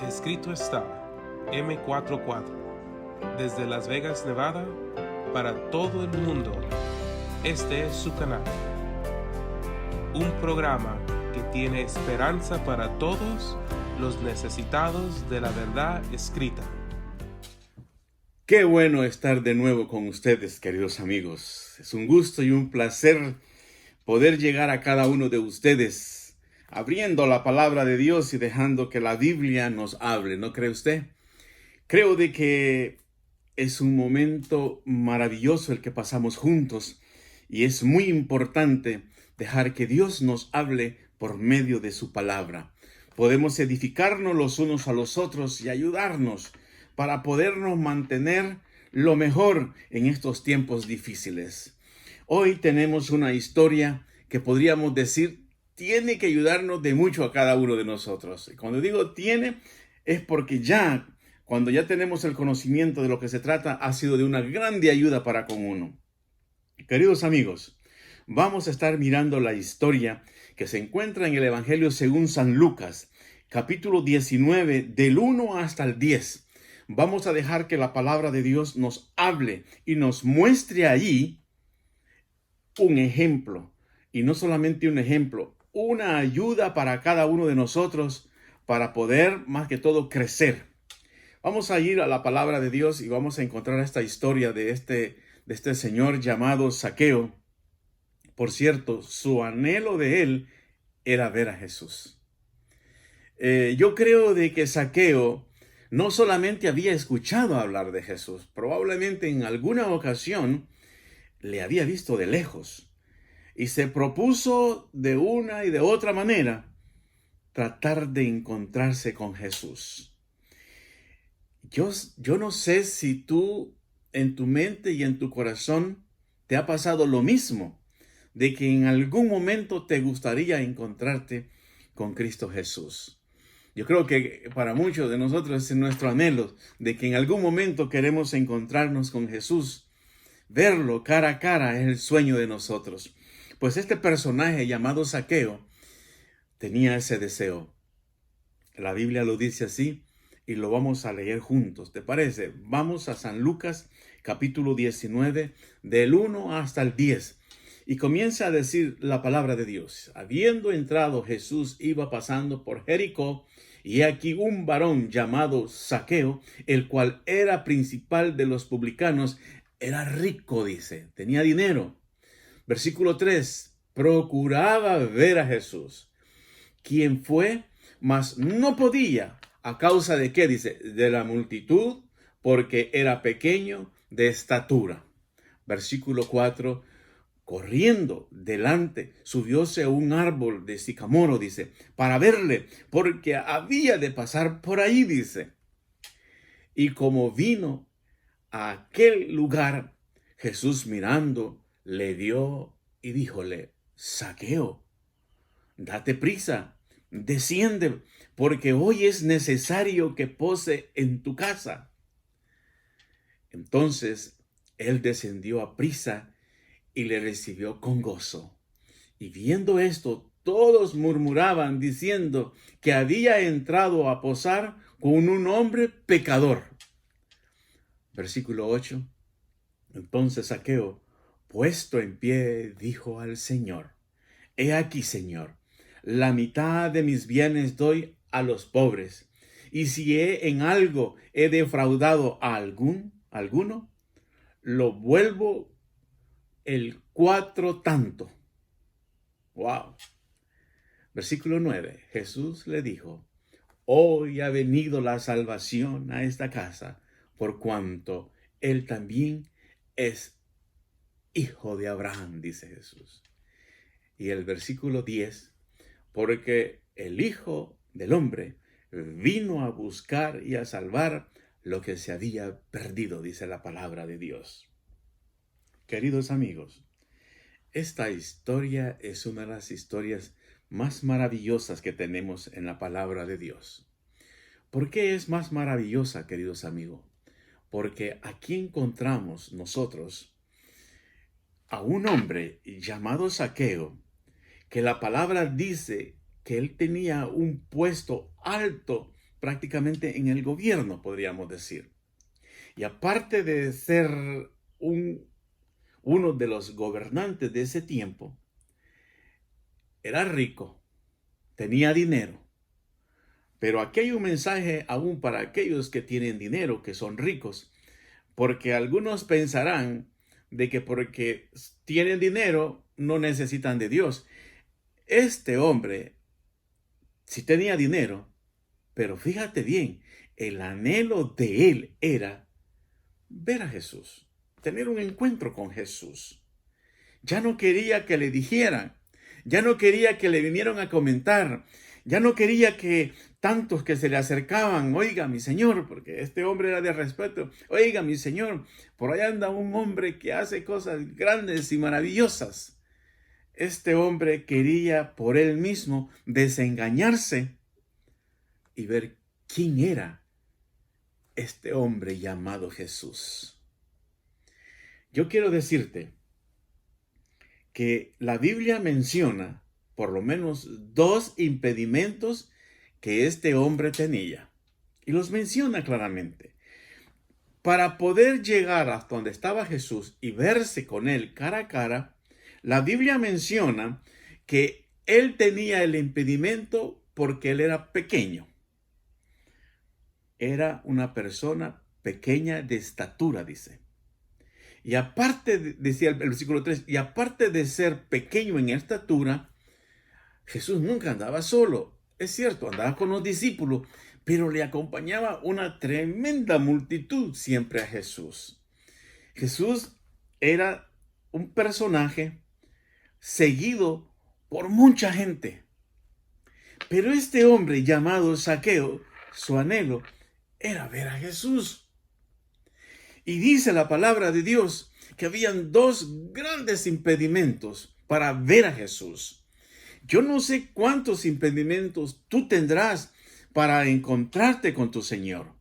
Escrito está, M44, desde Las Vegas, Nevada, para todo el mundo. Este es su canal. Un programa que tiene esperanza para todos los necesitados de la verdad escrita. Qué bueno estar de nuevo con ustedes, queridos amigos. Es un gusto y un placer poder llegar a cada uno de ustedes, abriendo la palabra de Dios y dejando que la Biblia nos hable, ¿no cree usted? Creo de que es un momento maravilloso el que pasamos juntos y es muy importante dejar que Dios nos hable por medio de su palabra. Podemos edificarnos los unos a los otros y ayudarnos para podernos mantener lo mejor en estos tiempos difíciles. Hoy tenemos una historia que podríamos decir tiene que ayudarnos de mucho a cada uno de nosotros. Y cuando digo tiene, es porque cuando ya tenemos el conocimiento de lo que se trata, ha sido de una grande ayuda para con uno. Queridos amigos, vamos a estar mirando la historia que se encuentra en el Evangelio según San Lucas, capítulo 19, del 1 hasta el 10. Vamos a dejar que la palabra de Dios nos hable y nos muestre allí un ejemplo. Y no solamente un ejemplo, una ayuda para cada uno de nosotros para poder, más que todo, crecer. Vamos a ir a la palabra de Dios y vamos a encontrar esta historia de este señor llamado Zaqueo. Por cierto, su anhelo de él era ver a Jesús. Yo creo de que Zaqueo no solamente había escuchado hablar de Jesús, probablemente en alguna ocasión le había visto de lejos y se propuso de una y de otra manera tratar de encontrarse con Jesús. Yo no sé si tú en tu mente y en tu corazón te ha pasado lo mismo, de que en algún momento te gustaría encontrarte con Cristo Jesús. Yo creo que para muchos de nosotros es nuestro anhelo de que en algún momento queremos encontrarnos con Jesús. Verlo cara a cara es el sueño de nosotros. Pues este personaje llamado Zaqueo tenía ese deseo. La Biblia lo dice así y lo vamos a leer juntos. ¿Te parece? Vamos a San Lucas capítulo 19 del 1 hasta el 10. Y comienza a decir la palabra de Dios. Habiendo entrado Jesús iba pasando por Jericó, y aquí un varón llamado Zaqueo, el cual era principal de los publicanos, era rico, dice, tenía dinero. Versículo 3, procuraba ver a Jesús, quien fue, mas no podía. ¿A causa de qué? Dice, de la multitud, porque era pequeño de estatura. Versículo 4, corriendo delante, subióse a un árbol de sicamoro, dice, para verle, porque había de pasar por ahí, dice. Y como vino a aquel lugar, Jesús mirando, le dio y díjole, Zaqueo, date prisa, desciende, porque hoy es necesario que pose en tu casa. Entonces él descendió a prisa y le recibió con gozo. Y viendo esto, todos murmuraban diciendo que había entrado a posar con un hombre pecador. Versículo 8. Entonces Zaqueo, puesto en pie, dijo al Señor, he aquí, Señor, la mitad de mis bienes doy a los pobres, y si en algo he defraudado a alguno, lo vuelvo el 4 tanto. Wow. Versículo 9. Jesús le dijo, hoy ha venido la salvación a esta casa, por cuanto él también es hijo de Abraham, dice Jesús. Y el versículo 10, porque el Hijo del Hombre vino a buscar y a salvar lo que se había perdido, dice la palabra de Dios. Queridos amigos, esta historia es una de las historias más maravillosas que tenemos en la palabra de Dios. ¿Por qué es más maravillosa, queridos amigos? Porque aquí encontramos nosotros a un hombre llamado Zaqueo, que la palabra dice que él tenía un puesto alto prácticamente en el gobierno, podríamos decir. Y aparte de ser uno de los gobernantes de ese tiempo, era rico, tenía dinero. Pero aquí hay un mensaje aún para aquellos que tienen dinero, que son ricos, porque algunos pensarán de que porque tienen dinero no necesitan de Dios. Este hombre sí tenía dinero, pero fíjate bien, el anhelo de él era ver a Jesús, tener un encuentro con Jesús. Ya no quería que le dijeran, ya no quería que le vinieran a comentar, ya no quería que tantos que se le acercaban, oiga mi señor, porque este hombre era de respeto, oiga mi señor, por allá anda un hombre que hace cosas grandes y maravillosas. Este hombre quería por él mismo desengañarse y ver quién era este hombre llamado Jesús. Yo quiero decirte que la Biblia menciona por lo menos 2 impedimentos que este hombre tenía. Y los menciona claramente. Para poder llegar hasta donde estaba Jesús y verse con él cara a cara, la Biblia menciona que él tenía el impedimento porque él era pequeño. Era una persona pequeña de estatura, dice. Y aparte, decía el versículo 3, y aparte de ser pequeño en estatura, Jesús nunca andaba solo. Es cierto, andaba con los discípulos, pero le acompañaba una tremenda multitud siempre a Jesús. Jesús era un personaje seguido por mucha gente. Pero este hombre llamado Zaqueo, su anhelo era ver a Jesús. Y dice la palabra de Dios que habían 2 grandes impedimentos para ver a Jesús. Yo no sé cuántos impedimentos tú tendrás para encontrarte con tu Señor.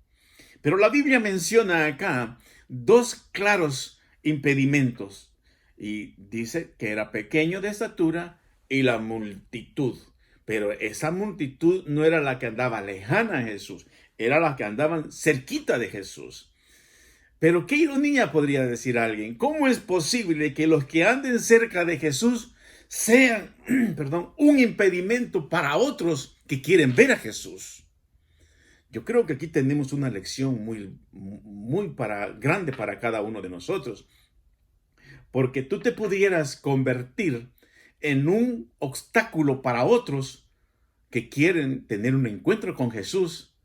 Pero la Biblia menciona acá 2 claros impedimentos. Y dice que era pequeño de estatura y la multitud. Pero esa multitud no era la que andaba lejana a Jesús, era la que andaban cerquita de Jesús. Pero qué ironía podría decir alguien. ¿Cómo es posible que los que anden cerca de Jesús sean, un impedimento para otros que quieren ver a Jesús? Yo creo que aquí tenemos una lección muy grande para cada uno de nosotros. Porque tú te pudieras convertir en un obstáculo para otros que quieren tener un encuentro con Jesús,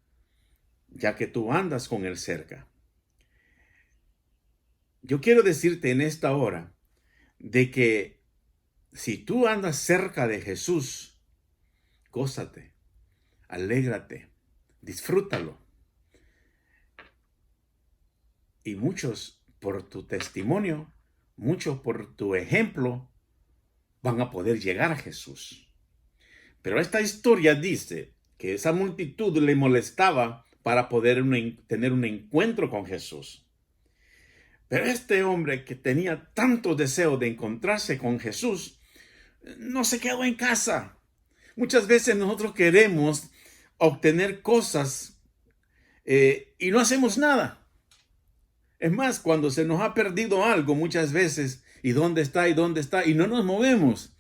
ya que tú andas con él cerca. Yo quiero decirte en esta hora de que si tú andas cerca de Jesús, gózate, alégrate, disfrútalo. Y muchos por tu testimonio, muchos por tu ejemplo, van a poder llegar a Jesús. Pero esta historia dice que esa multitud le molestaba para poder tener un encuentro con Jesús. Pero este hombre que tenía tanto deseo de encontrarse con Jesús, no se quedó en casa. Muchas veces nosotros queremos obtener cosas y no hacemos nada. Es más, cuando se nos ha perdido algo muchas veces, ¿y dónde está? ¿Y dónde está? Y no nos movemos.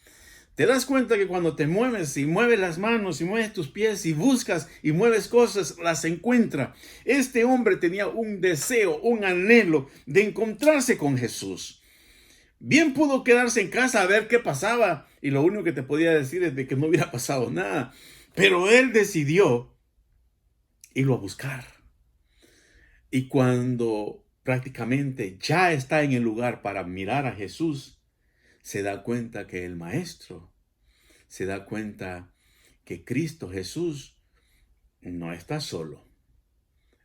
Te das cuenta que cuando te mueves y mueves las manos y mueves tus pies y buscas y mueves cosas, las encuentra. Este hombre tenía un deseo, un anhelo de encontrarse con Jesús. Bien pudo quedarse en casa a ver qué pasaba y lo único que te podía decir es de que no hubiera pasado nada. Pero él decidió irlo a buscar. Y cuando prácticamente ya está en el lugar para mirar a Jesús, se da cuenta que el Maestro, se da cuenta que Cristo Jesús no está solo.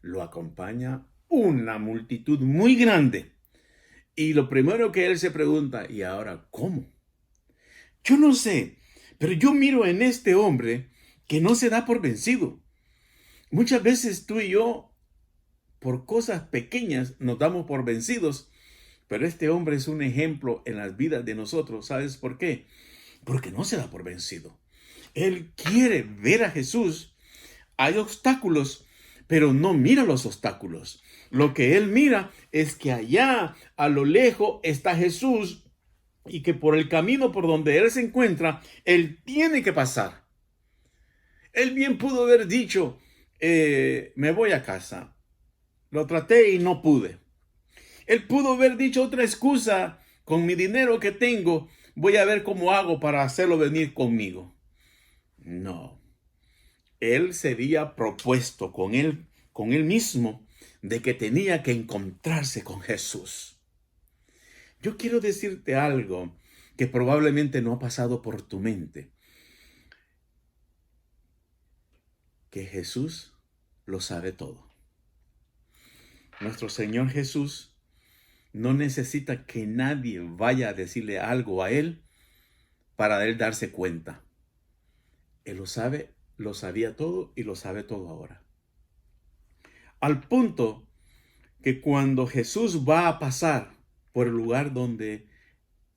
Lo acompaña una multitud muy grande. Y lo primero que él se pregunta, ¿y ahora cómo? Yo no sé, pero yo miro en este hombre que no se da por vencido. Muchas veces tú y yo, por cosas pequeñas, nos damos por vencidos. Pero este hombre es un ejemplo en las vidas de nosotros. ¿Sabes por qué? Porque no se da por vencido. Él quiere ver a Jesús Hay obstáculos, pero no mira los obstáculos. Lo que él mira es que allá, a lo lejos, está Jesús y que por el camino por donde él se encuentra, él tiene que pasar. Él bien pudo haber dicho, me voy a casa. Lo traté y no pude. Él pudo haber dicho otra excusa, con mi dinero que tengo, voy a ver cómo hago para hacerlo venir conmigo. No. Él se había propuesto con él mismo de que tenía que encontrarse con Jesús. Yo quiero decirte algo que probablemente no ha pasado por tu mente. Que Jesús lo sabe todo. Nuestro Señor Jesús no necesita que nadie vaya a decirle algo a Él para Él darse cuenta. Él lo sabe, lo sabía todo y lo sabe todo ahora. Al punto que cuando Jesús va a pasar por el lugar donde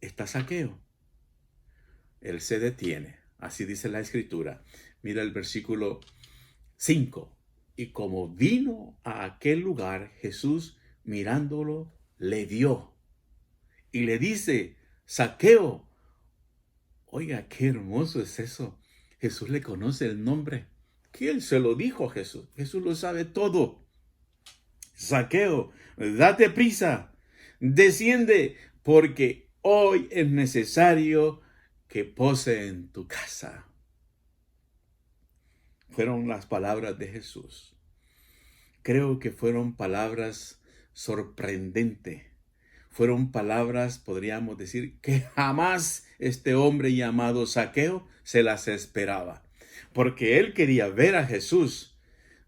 está Zaqueo, Él se detiene. Así dice la Escritura. Mira el versículo 5. Y como vino a aquel lugar, Jesús mirándolo, le vio y le dice, Zaqueo. Oiga, qué hermoso es eso. Jesús le conoce el nombre. ¿Quién se lo dijo a Jesús? Jesús lo sabe todo. Zaqueo, date prisa, desciende, porque hoy es necesario que pose en tu casa. Fueron las palabras de Jesús. Creo que fueron palabras sorprendentes. Fueron palabras, podríamos decir, que jamás este hombre llamado Zaqueo se las esperaba. Porque él quería ver a Jesús.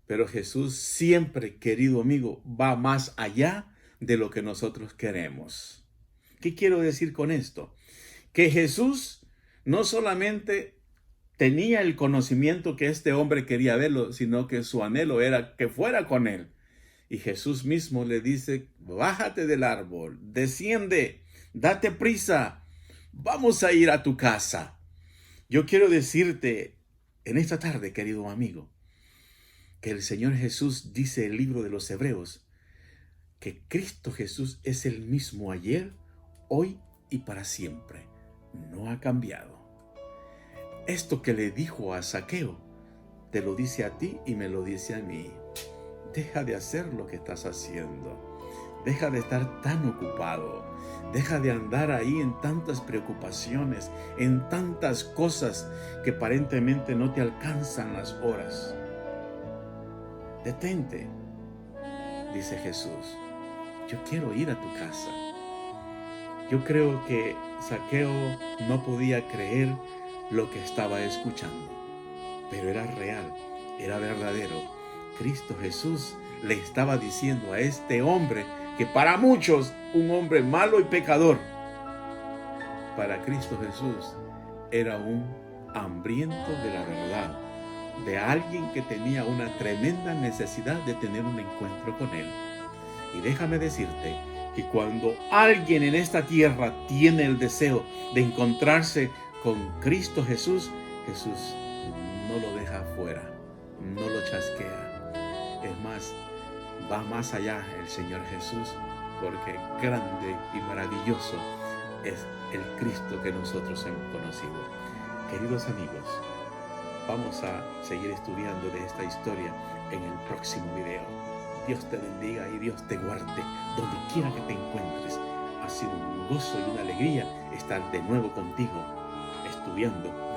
Pero Jesús siempre, querido amigo, va más allá de lo que nosotros queremos. ¿Qué quiero decir con esto? Que Jesús no solamente tenía el conocimiento que este hombre quería verlo, sino que su anhelo era que fuera con él. Y Jesús mismo le dice, bájate del árbol, desciende, date prisa, vamos a ir a tu casa. Yo quiero decirte en esta tarde, querido amigo, que el Señor Jesús dice en el libro de los Hebreos, que Cristo Jesús es el mismo ayer, hoy y para siempre. No ha cambiado. Esto que le dijo a Zaqueo, te lo dice a ti y me lo dice a mí. Deja de hacer lo que estás haciendo. Deja de estar tan ocupado. Deja de andar ahí en tantas preocupaciones, en tantas cosas que aparentemente no te alcanzan las horas. Detente, dice Jesús. Yo quiero ir a tu casa. Yo creo que Zaqueo no podía creer lo que estaba escuchando, pero era real, era verdadero. Cristo Jesús le estaba diciendo a este hombre, que para muchos, un hombre malo y pecador, para Cristo Jesús era un hambriento de la verdad, de alguien que tenía una tremenda necesidad de tener un encuentro con Él. Y déjame decirte que cuando alguien en esta tierra tiene el deseo de encontrarse con Cristo Jesús, Jesús no lo deja afuera, no lo chasquea. Es más, va más allá el Señor Jesús, porque grande y maravilloso es el Cristo que nosotros hemos conocido. Queridos amigos, vamos a seguir estudiando de esta historia en el próximo video. Dios te bendiga y Dios te guarde donde quiera que te encuentres. Ha sido un gozo y una alegría estar de nuevo contigo, estudiando